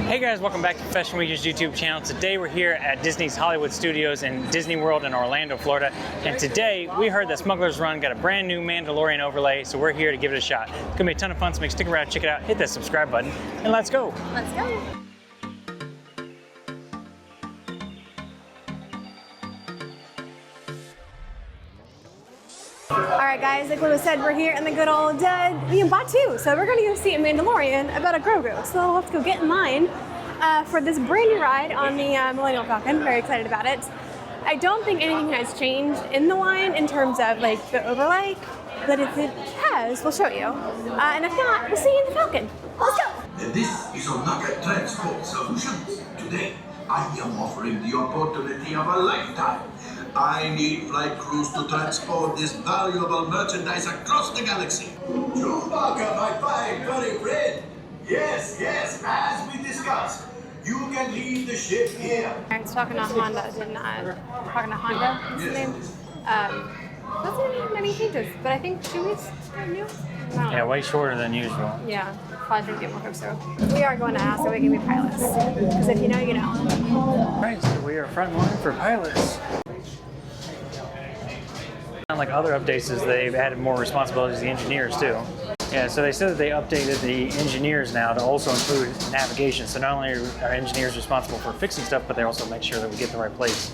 Hey guys, welcome back to Fashion Week's YouTube channel. Today we're here at Disney's Hollywood Studios in Disney World in Orlando, Florida. And today we heard that Smugglers Run got a brand new Mandalorian overlay, so we're here to give it a shot. It's gonna be a ton of fun, so make sure to stick around, check it out, hit that subscribe button, and let's go. Let's go. Alright guys, like Lewis said, we're here in the good old Batu. So we're going to go see a Mandalorian about a Grogu. So let's go get in line for this brand new ride on the Millennium Falcon. Very excited about it. I don't think anything has changed in the line in terms of like the overlay, but if it has, we'll show you. And if not, we'll see you in the Falcon. Let's go! This is Onaka Transport Solutions. Today, I am offering the opportunity of a lifetime. I need flight crews to transport this valuable merchandise across the galaxy. Chewbacca, my fine, furry friend. Yes, as we discussed. You can leave the ship here. I was talking to Honda, talking to Honda, what's his name? Wasn't many changes, but I think 2 weeks new. Yeah, way shorter than usual. Yeah, probably should get more cooks through. We are going to ask so we can be pilots. Because if you know, you know. Alright, so we are front line for pilots. Like other updates is they've added more responsibilities to the engineers too. Yeah, so they said that they updated the engineers now to also include navigation. So not only are engineers responsible for fixing stuff, but they also make sure that we get the right place,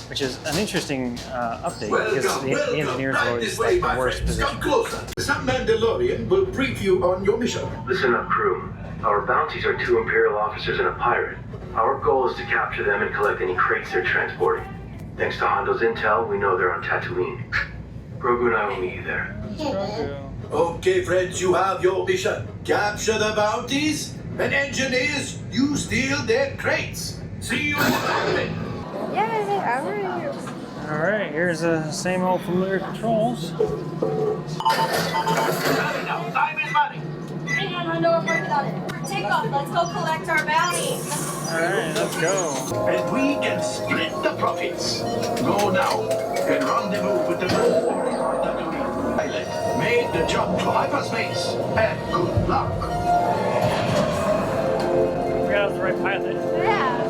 which is an interesting update because the engineers are always like the worst position. Come closer. Some Mandalorian will brief you on your mission. Listen up, crew. Our bounties are 2 Imperial officers and a pirate. Our goal is to capture them and collect any crates they're transporting. Thanks to Hondo's intel, we know they're on Tatooine. Grogu and I will meet you there. Okay, friends, you have your mission. Capture the bounties, and engineers, you steal their crates. See you in the cockpit. Yay, I'm ready. Alright, here's the same old familiar controls. Time is money. Hang on, Hondo, we're working on it. For takeoff, let's go collect our bounty. Alright, let's go. And we can split the profits. Go now and rendezvous with the pilot. Made the jump to hyperspace. And good luck. I forgot I was the right pilot. Yeah.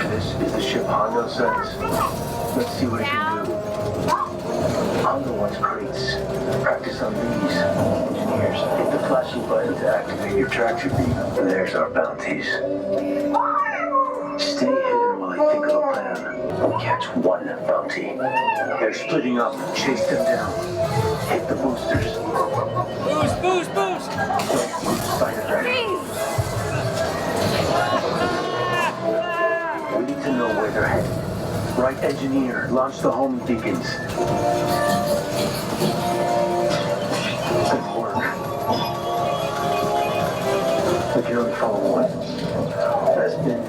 This is the ship Hondo sends. Let's see what it can do. Hondo wants crates. Practice on these. Engineers, hit the flashing button to activate your tractor beam. There's our bounties. Stay hidden while I think of a plan. We'll catch one bounty. They're splitting up. Chase them down. Hit the boosters. Boost! Spider dragon. We need to know where they're headed. Right engineer, launch the homing beacons. Good work. We can only follow one. That's been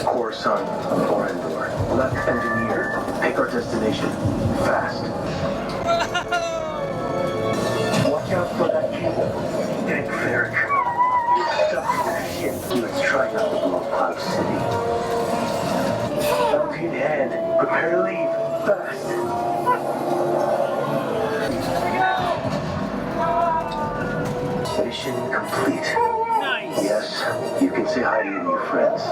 Coruscant or Endor. Left engineer, pick our destination. Fast. Watch out for that cable. Dang Ferric. Stuck in that shit. Let's try not to blow up Cloud City. Bounty in hand. Prepare to leave. Fast. Mission complete. Nice! Yes, you can say hi to your new friends.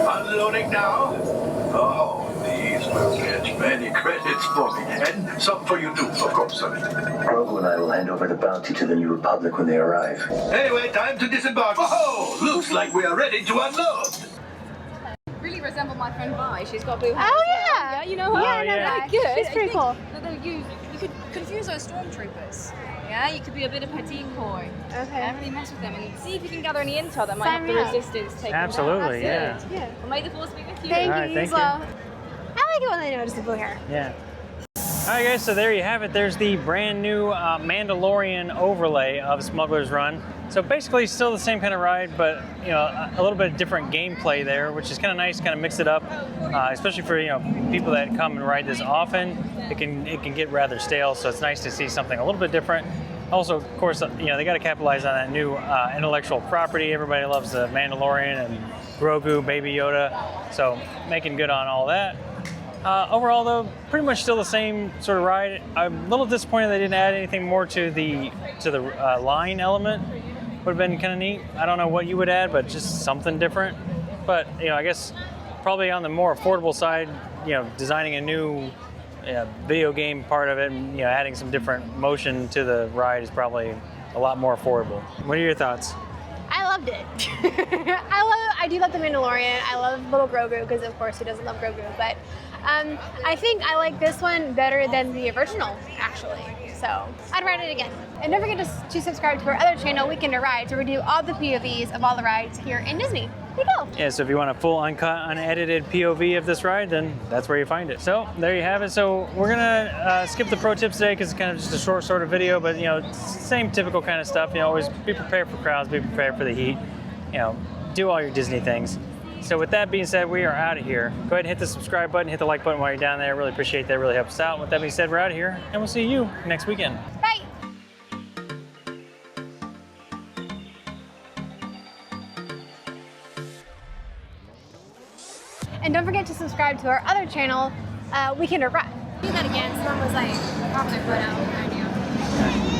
Unloading now. Oh, these will get many credits for me. And some for you too, of course. Grogu and I will hand over the bounty to the New Republic when they arrive. Anyway, time to disembark. Oh, looks like we are ready to unload. Really resemble my friend Vi. She's got blue hair. Oh as well. yeah. Yeah, you know her. Yeah, Oh, no, yeah. that's good. It's pretty cool. You could confuse those stormtroopers. Yeah, you could be a bit of a decoy. Okay. And really mess with them and see if you can gather any intel that might Sign help the me up. resistance take them Absolutely, down. yeah. That's it. Yeah. Well, may the force be with you. Thank Alright, you, thank as well. I like it when they notice the blue hair. Yeah. Alright guys, so there you have it. There's the brand new Mandalorian overlay of Smugglers Run. So basically still the same kind of ride, but you know, a little bit different gameplay there, which is kind of nice, kind of mix it up, especially for people that come and ride this often. It can get rather stale, so it's nice to see something a little bit different. Also, of course, they got to capitalize on that new intellectual property. Everybody loves the Mandalorian and Grogu, Baby Yoda, so making good on all that. Overall, though, pretty much still the same sort of ride. I'm a little disappointed they didn't add anything more to the line element. would have been kind of neat. I don't know what you would add, but just something different. But I guess probably on the more affordable side, designing a new video game part of it, and adding some different motion to the ride is probably a lot more affordable. What are your thoughts? I loved it. I do love the Mandalorian. I love little Grogu because, of course, who doesn't love Grogu? But I think I like this one better than the original, actually. So I'd ride it again. And don't forget to subscribe to our other channel, Weekend of Rides, where we do all the POVs of all the rides here in Disney. There you go. Yeah, so if you want a full, uncut, unedited POV of this ride, then that's where you find it. So there you have it. So we're gonna skip the pro tips today because it's kind of just a short sort of video, but same typical kind of stuff. Always be prepared for crowds, be prepared for the heat. Do all your Disney things. So with that being said, we are out of here. Go ahead and hit the subscribe button, hit the like button while you're down there. Really appreciate that. Really helps us out. With that being said, we're out of here, and we'll see you next weekend. Bye. And don't forget to subscribe to our other channel, Weekend of Run. Do that again. Someone was like, pop their foot out.